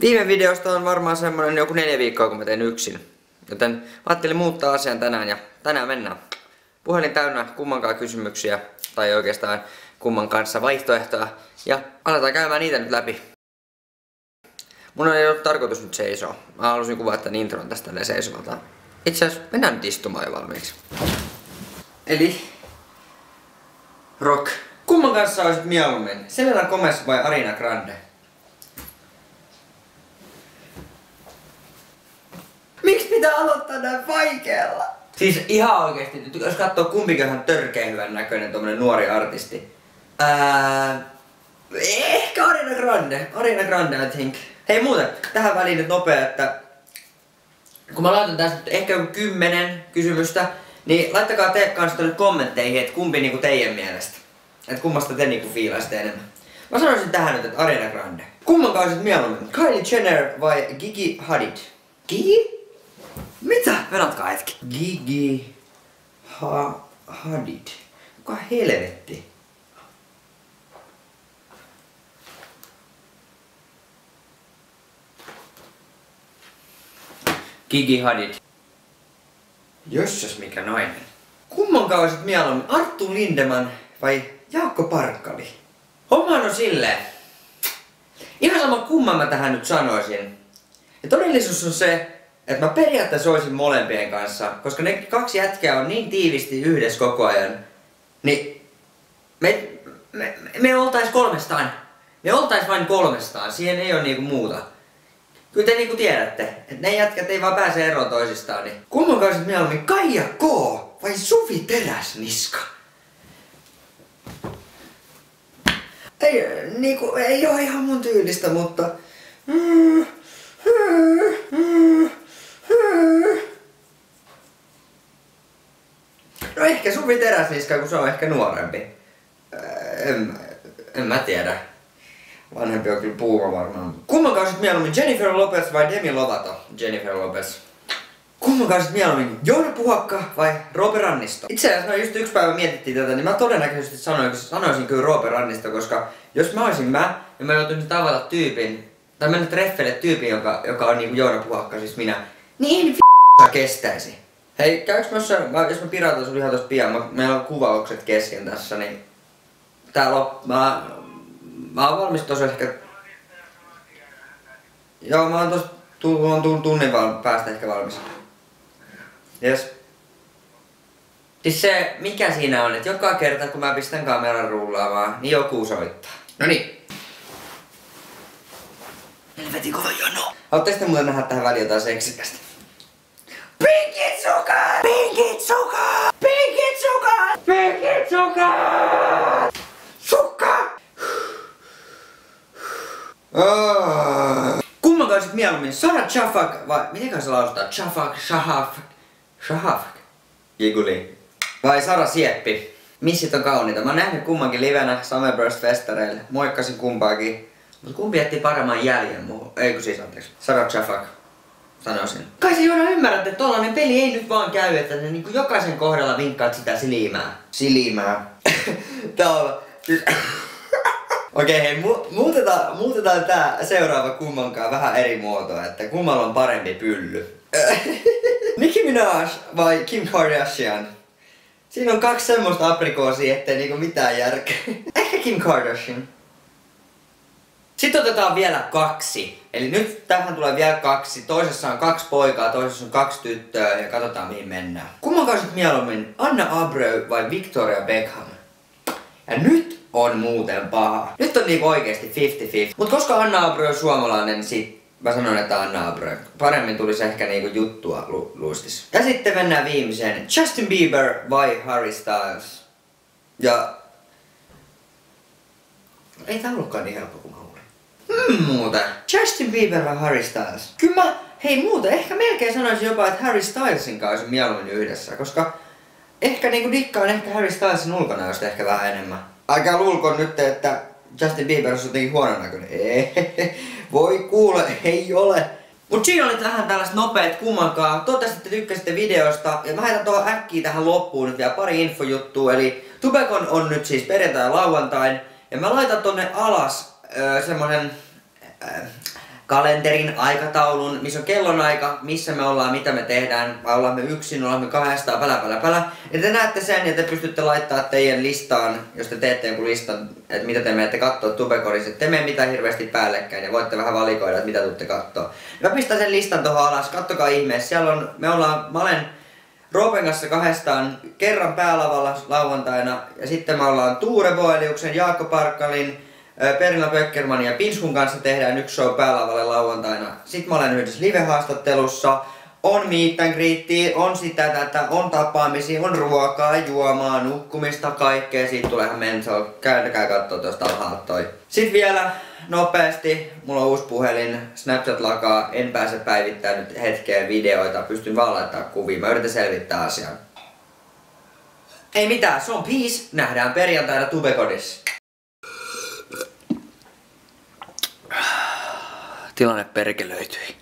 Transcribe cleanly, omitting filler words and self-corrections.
Viime videosta on varmaan semmonen joku 4 viikkoa, kun mä tein yksin. Joten ajattelin muuttaa asian tänään ja tänään mennään. Puhelin täynnä kummankaan kysymyksiä, tai oikeastaan kumman kanssa vaihtoehtoja. Ja aletaan käymään niitä nyt läpi. Mun ei ollut tarkoitus nyt seisoa. Mä halusin kuvata tän intron tästä tälleen seisovalta. Itse asiassa mennään nyt istumaan jo valmiiksi. Eli rock. Kumman kanssa olisit mieluummin? Selena Gomez vai Ariana Grande? Miksi pitää aloittaa näin vaikealla? Siis ihan oikeesti, jos katsoo kumpiköhän törkeän hyvän näköinen tommonen nuori artisti. Ehkä Ariana Grande. Ariana Grande, I think. Hei muuten, tähän väliin nyt nopea, että kun mä laitan tästä ehkä joku 10 kysymystä, niin laittakaa te kanssa nyt kommentteihin, että kumpi niinku teidän mielestä. Että kummasta te niinku fiilaisitte enemmän. Mä sanoisin tähän nyt, että Ariana Grande. Kumman olisit mieluummin? Kylie Jenner vai Gigi Hadid? Gigi? Mitä? Venatkaa hetki. Gigi Hadid. Kuka helvetti? Gigi Hadid. Jössäs mikä nainen. Kumman olisit mieluummin? Arttu Lindemann vai Jaakko Parkkali? Hommahan on silleen. Ihan sama kumman mä tähän nyt sanoisin. Ja todellisuus on se, että mä periaatteessa olisin molempien kanssa, koska ne kaksi jätkää on niin tiivisti yhdessä koko ajan. Niin me oltais kolmestaan. Me oltais vain kolmestaan, siihen ei oo niinku muuta. Kyllä te niinku tiedätte, että ne jätkät ei vaan pääse eroon toisistaan. Niin kumman olisit mieluummin Kaija K vai Suvi Teräsniska? Ei oo ihan mun tyylistä, mutta no ehkä Suvi Teräsniska, kun se on ehkä nuorempi. En mä tiedä. Vanhempi on kyllä puuma varmaan. Kumman olisit mieluummin Jennifer Lopez vai Demi Lovato? Jennifer Lopez. Kumman olisit mieluummin Joona Puhakka vai Roope Rannisto? Itse asiassa just yksi päivä mietittiin tätä, niin mä todennäköisesti sanoisin kyllä Roope Rannisto, koska jos mä olisin ja mä joutuisin tavata tyypin, tai mennä treffeille tyypin, joka on niinku Joona Puhakka, siis minä, niin kestäisi. Hei, käyks jos mä pirautan sun ihan tosta pian, meillä on kuvaukset kesken tässä, niin mä oon valmis tossa ehkä. Joo, mä oon tossa tunnin päästä ehkä valmis. Jes. Siis se, mikä siinä on, että joka kerta kun mä pistän kameran rullaamaan, niin joku soittaa. Noniin. Helvetin kova jono. Haluatte sitten muuten nähdä tähän väliin jotain seksikästä? Pinkit sukat! Pinkit sukat! Pinkit sukat! Pinkit sukat! Sukka! Kumman olisit mieluummin? Sarah Chafak vai mitenkä se lausutaan? Shahaf. Giguli. Vai Sara Sieppi? Missit on kauniita. Mä oon nähnyt kummankin livenä Summerburst-festareille. Moikkasin kumpaakin. Mut kumpi jätti paremman jäljen muuhun? Eikö siis anteeksi. Sarah Chafak. Sanoisin. Kai se Joona ymmärrät, että tollanen peli ei nyt vaan käy, että ne niinku jokaisen kohdalla vinkkaat sitä silimää. Silimää. Tää on siis okei, hei, muutetaan tää seuraava kummankaan vähän eri muotoa, että kummalla on parempi pylly. Nicki Minaj vai Kim Kardashian? Siinä on kaksi semmoista aprikoosia, ettei niinku mitään järkeä. Ehkä Kim Kardashian. Sitten otetaan vielä 2. Eli nyt tähän tulee vielä 2. Toisessa on 2 poikaa, toisessa on 2 tyttöä ja katsotaan mihin mennään. Kumman olisit mieluummin? Anna Abreu vai Victoria Beckham? Ja nyt on muuten paha. Nyt on niinku oikeesti 50-50. Mut koska Anna Abreu on suomalainen, niin sit mä sanon, että Anna Abreu. Paremmin tulisi ehkä niinku juttua luistis. Ja sitten mennään viimeiseen. Justin Bieber vai Harry Styles? Ja ei tää ollutkaan niin helppo kuin mä luulin. Muuten. Justin Bieber vai Harry Styles? Kyllä muuten ehkä melkein sanoisin jopa, että Harry Stylesin kanssa olisi mieluummin yhdessä, koska ehkä niinku dikkaan ehkä Harry Stylesin ulkonäöstä ehkä vähän enemmän. Älkää luulko nyt, että Justin Bieber on jotenkin huonon näköinen. Voi kuule, ei ole. Mut siinä oli tähän tällaiset nopeet kummankaan. Toivottavasti te tykkäsitte videosta. Ja mä heitän tuohon äkkiä tähän loppuun nyt vielä pari infojuttua. Eli Tubecon on nyt siis perjantai ja lauantain. Ja mä laitan tonne alas semmonen kalenterin, aikataulun, missä on kellonaika, missä me ollaan, mitä me tehdään, vai ollaan me yksin, ollaan me kahdestaan, pälä. Ja te näette sen ja te pystytte laittaa teidän listaan, jos te teette jonkun listan, että mitä te menette kattoo Tubekodissa, että te mene mitään hirveästi päällekkäin ja voitte vähän valikoida, että mitä tuutte kattoo. Mä pistän sen listan tohon alas, kattokaa ihmeessä, siellä on, mä olen Roopen kanssa kahdestaan kerran päälavalla lauantaina ja sitten me ollaan Tuure Boeliuksen, Jaakko Parkkalin, Perila Böckermanin ja Pinskun kanssa tehdään yksi show päälavalle lauantaina. Sitten mä olen yhdessä live-haastattelussa. On meet and greetia, on sitä tätä, on tapaamisia, on ruokaa, juomaa, nukkumista, kaikkea. Siitä tulee ihan menso. Käykää kattoo tuosta alhaalta toi. Sitten vielä nopeasti, mulla on uusi puhelin, Snapchat lakaa, en pääse päivittämään nyt hetkeen videoita, pystyn vaan laittaa kuvia, mä yritän selvittää asian. Ei mitään, se on peace, nähdään perjantaina Tubekodissa. Tilanne perkelöityi.